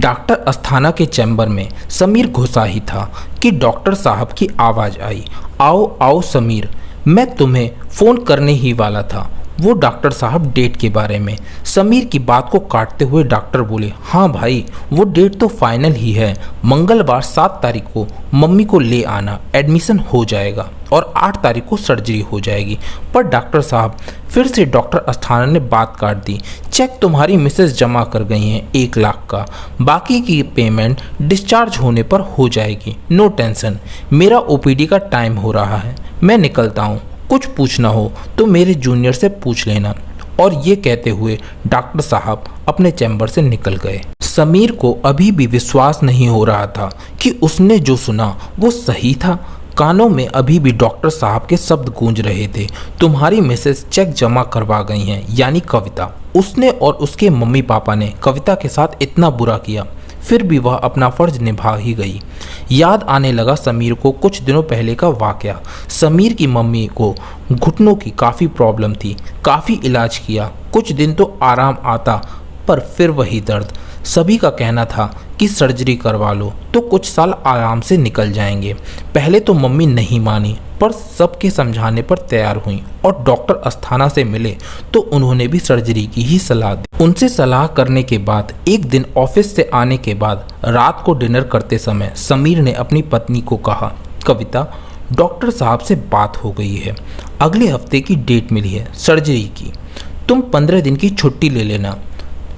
Doctor Asthana के chamber में समीर घुसा ही था कि डॉक्टर साहब की आवाज़ आई, आओ आओ समीर, मैं तुम्हें फ़ोन करने ही वाला था। वो डॉक्टर साहब डेट के बारे में। समीर की बात को काटते हुए डॉक्टर बोले, हाँ भाई वो डेट तो फाइनल ही है, मंगलवार 7 तारीख को मम्मी को ले आना, एडमिशन हो जाएगा और 8 तारीख को सर्जरी हो जाएगी। पर डॉक्टर साहब फिर से डॉक्टर अस्थाना ने बात काट दी, चेक तुम्हारी मिसेस जमा कर गई हैं 1 लाख का, बाकी की पेमेंट डिस्चार्ज होने पर हो जाएगी, नो टेंशन। मेरा ओपीडी का टाइम हो रहा है, मैं निकलता हूँ, कुछ पूछना हो तो मेरे जूनियर से पूछ लेना। और ये कहते हुए डॉक्टर साहब अपने चैम्बर से निकल गए। समीर को अभी भी विश्वास नहीं हो रहा था कि उसने जो सुना वो सही था। कानों में अभी भी डॉक्टर साहब के शब्द गूंज रहे थे, तुम्हारी मिसेस चेक जमा करवा गई हैं, यानी कविता। उसने और उसके मम्मी पापा ने कविता के साथ इतना बुरा किया, फिर भी वह अपना फर्ज निभा ही गई। याद आने लगा समीर को कुछ दिनों पहले का वाकया। समीर की मम्मी को घुटनों की काफ़ी प्रॉब्लम थी, काफ़ी इलाज किया, कुछ दिन तो आराम आता, पर फिर वही दर्द। सभी का कहना था कि सर्जरी करवा लो तो कुछ साल आराम से निकल जाएंगे। पहले तो मम्मी नहीं मानी, पर सबके समझाने पर तैयार हुई और डॉक्टर अस्थाना से मिले तो उन्होंने भी सर्जरी की ही सलाह दी। उनसे सलाह करने के बाद एक दिन ऑफिस से आने के बाद रात को डिनर करते समय समीर ने अपनी पत्नी को कहा, कविता डॉक्टर साहब से बात हो गई है, अगले हफ्ते की डेट मिली है सर्जरी की, तुम 15 दिन की छुट्टी ले लेना।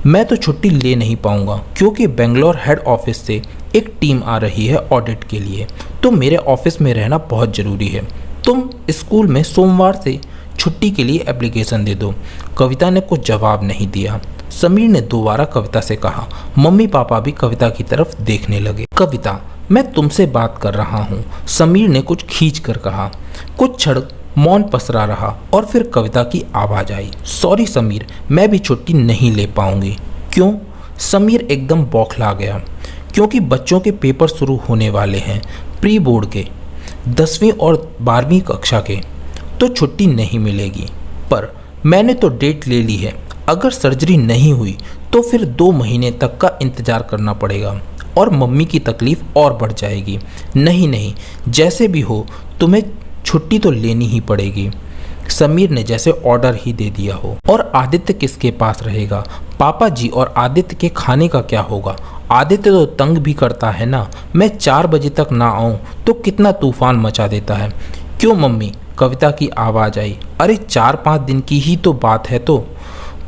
मैं तो छुट्टी ले नहीं पाऊंगा क्योंकि बेंगलोर हेड ऑफिस से एक टीम आ रही है ऑडिट के लिए, तो मेरे ऑफिस में रहना बहुत ज़रूरी है। तुम स्कूल में सोमवार से छुट्टी के लिए एप्लीकेशन दे दो। कविता ने कुछ जवाब नहीं दिया। समीर ने दोबारा कविता से कहा। मम्मी पापा भी कविता की तरफ देखने लगे। कविता, मैं तुमसे बात कर रहा हूँ, समीर ने कुछ खींच कर कहा। कुछ क्षण मौन पसरा रहा और फिर कविता की आवाज़ आई, सॉरी समीर, मैं भी छुट्टी नहीं ले पाऊंगी। क्यों? समीर एकदम बौखला गया। क्योंकि बच्चों के पेपर शुरू होने वाले हैं, प्री बोर्ड के, 10वीं और 12वीं कक्षा के, तो छुट्टी नहीं मिलेगी। पर मैंने तो डेट ले ली है, अगर सर्जरी नहीं हुई तो फिर 2 महीने तक का इंतज़ार करना पड़ेगा और मम्मी की तकलीफ़ और बढ़ जाएगी। नहीं नहीं, जैसे भी हो तुम्हें छुट्टी तो लेनी ही पड़ेगी। समीर ने जैसे ऑर्डर ही दे दिया हो। और आदित्य किसके पास रहेगा? पापा जी और आदित्य के खाने का क्या होगा? आदित्य तो तंग भी करता है ना, मैं 4 बजे तक ना आऊँ तो कितना तूफान मचा देता है। क्यों मम्मी? कविता की आवाज़ आई। अरे 4-5 दिन की ही तो बात है, तो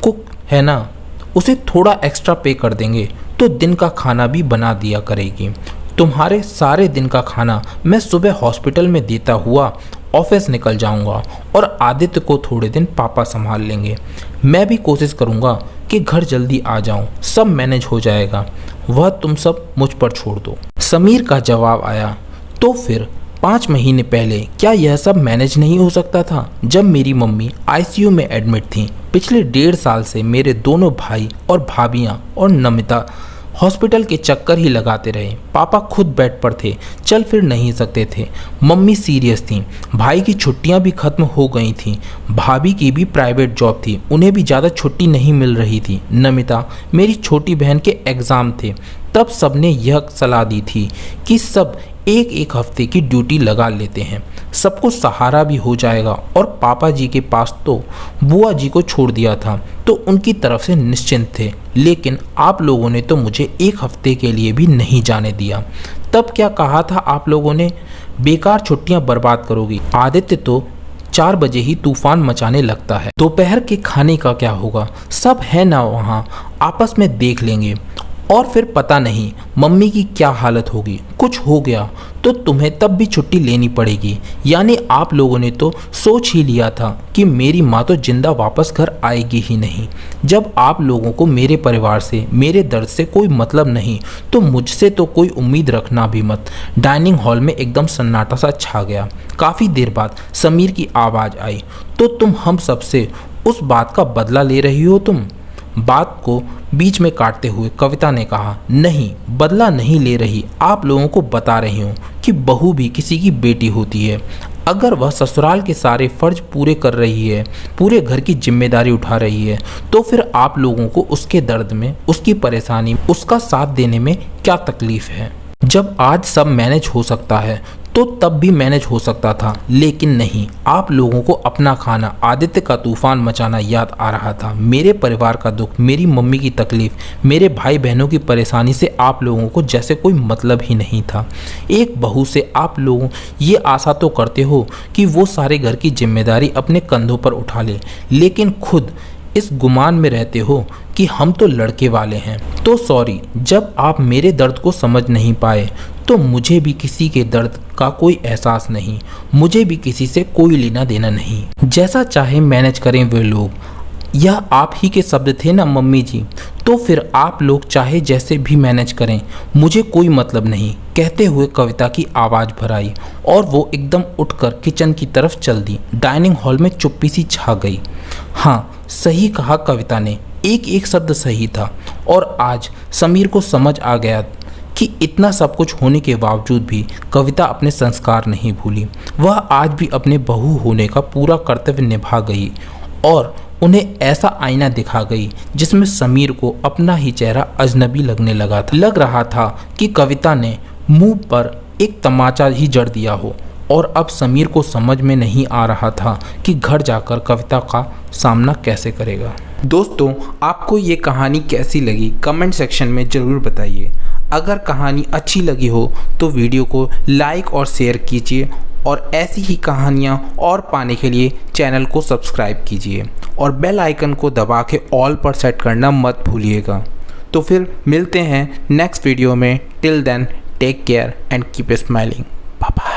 कुक है ना, उसे थोड़ा एक्स्ट्रा पे कर देंगे तो दिन का खाना भी बना दिया करेगी। तुम्हारे सारे दिन का खाना मैं सुबह हॉस्पिटल में देता हुआ ऑफिस निकल जाऊंगा और आदित्य को थोड़े दिन पापा संभाल लेंगे। मैं भी कोशिश करूंगा कि घर जल्दी आ जाऊं, सब मैनेज हो जाएगा, वह तुम सब मुझ पर छोड़ दो। समीर का जवाब आया, तो फिर 5 महीने पहले क्या यह सब मैनेज नहीं हो सकता था? जब मेरी मम्मी आईसीयू में एडमिट थी, पिछले 1.5 साल से मेरे दोनों भाई और भाभियाँ और नमिता हॉस्पिटल के चक्कर ही लगाते रहे। पापा खुद बेड पर थे, चल फिर नहीं सकते थे। मम्मी सीरियस थी, भाई की छुट्टियां भी खत्म हो गई थीं, भाभी की भी प्राइवेट जॉब थी, उन्हें भी ज़्यादा छुट्टी नहीं मिल रही थी। नमिता मेरी छोटी बहन के एग्ज़ाम थे, तब सबने यह सलाह दी थी कि सब एक हफ्ते की ड्यूटी लगा लेते हैं, सबको सहारा भी हो जाएगा। और पापा जी के पास तो बुआ जी को छोड़ दिया था, तो उनकी तरफ से निश्चिंत थे। लेकिन आप लोगों ने तो मुझे 1 हफ्ते के लिए भी नहीं जाने दिया। तब क्या कहा था आप लोगों ने? बेकार छुट्टियां बर्बाद करोगी। आदित्य तो 4 बजे ही तूफान मचाने लगता है। दोपहर के खाने का क्या होगा? सब है ना वहाँ, आपस में देख लेंगे। और फिर पता नहीं मम्मी की क्या हालत होगी, कुछ हो गया तो तुम्हें तब भी छुट्टी लेनी पड़ेगी। यानी आप लोगों ने तो सोच ही लिया था कि मेरी माँ तो जिंदा वापस घर आएगी ही नहीं। जब आप लोगों को मेरे परिवार से, मेरे दर्द से कोई मतलब नहीं, तो मुझसे तो कोई उम्मीद रखना भी मत। डाइनिंग हॉल में एकदम सन्नाटा सा छा गया। काफ़ी देर बाद समीर की आवाज़ आई, तो तुम हम सबसे उस बात का बदला ले रही हो? तुम बात को बीच में काटते हुए कविता ने कहा, नहीं, बदला नहीं ले रही, आप लोगों को बता रही हूँ कि बहू भी किसी की बेटी होती है। अगर वह ससुराल के सारे फर्ज पूरे कर रही है, पूरे घर की जिम्मेदारी उठा रही है, तो फिर आप लोगों को उसके दर्द में, उसकी परेशानी, उसका साथ देने में क्या तकलीफ है। जब आज सब मैनेज हो सकता है तो तब भी मैनेज हो सकता था, लेकिन नहीं। आप लोगों को अपना खाना, आदित्य का तूफान मचाना याद आ रहा था। मेरे परिवार का दुख, मेरी मम्मी की तकलीफ, मेरे भाई बहनों की परेशानी से आप लोगों को जैसे कोई मतलब ही नहीं था। एक बहू से आप लोग ये आशा तो करते हो कि वो सारे घर की जिम्मेदारी अपने कंधों पर उठा ले, लेकिन खुद इस गुमान में रहते हो कि हम तो लड़के वाले हैं। तो सॉरी, जब आप मेरे दर्द को समझ नहीं पाए तो मुझे भी किसी के दर्द का कोई एहसास नहीं, मुझे भी किसी से कोई लेना देना नहीं। जैसा चाहे मैनेज करें वे लोग, यह आप ही के शब्द थे ना मम्मी जी, तो फिर आप लोग चाहे जैसे भी मैनेज करें, मुझे कोई मतलब नहीं, कहते हुए कविता की आवाज़ भर आई और वो एकदम उठकर किचन की तरफ चल दी। डाइनिंग हॉल में चुप्पी सी छा गई। हाँ, सही कहा कविता ने, एक एक शब्द सही था। और आज समीर को समझ आ गया कि इतना सब कुछ होने के बावजूद भी कविता अपने संस्कार नहीं भूली। वह आज भी अपने बहू होने का पूरा कर्तव्य निभा गई और उन्हें ऐसा आईना दिखा गई जिसमें समीर को अपना ही चेहरा अजनबी लगने लगा था। लग रहा था कि कविता ने मुंह पर एक तमाचा ही जड़ दिया हो और अब समीर को समझ में नहीं आ रहा था कि घर जाकर कविता का सामना कैसे करेगा। दोस्तों, आपको ये कहानी कैसी लगी कमेंट सेक्शन में ज़रूर बताइए। अगर कहानी अच्छी लगी हो तो वीडियो को लाइक और शेयर कीजिए और ऐसी ही कहानियाँ और पाने के लिए चैनल को सब्सक्राइब कीजिए और बेल आइकन को दबा के ऑल पर सेट करना मत भूलिएगा। तो फिर मिलते हैं नेक्स्ट वीडियो में। Till then take care and keep smiling. Bye bye.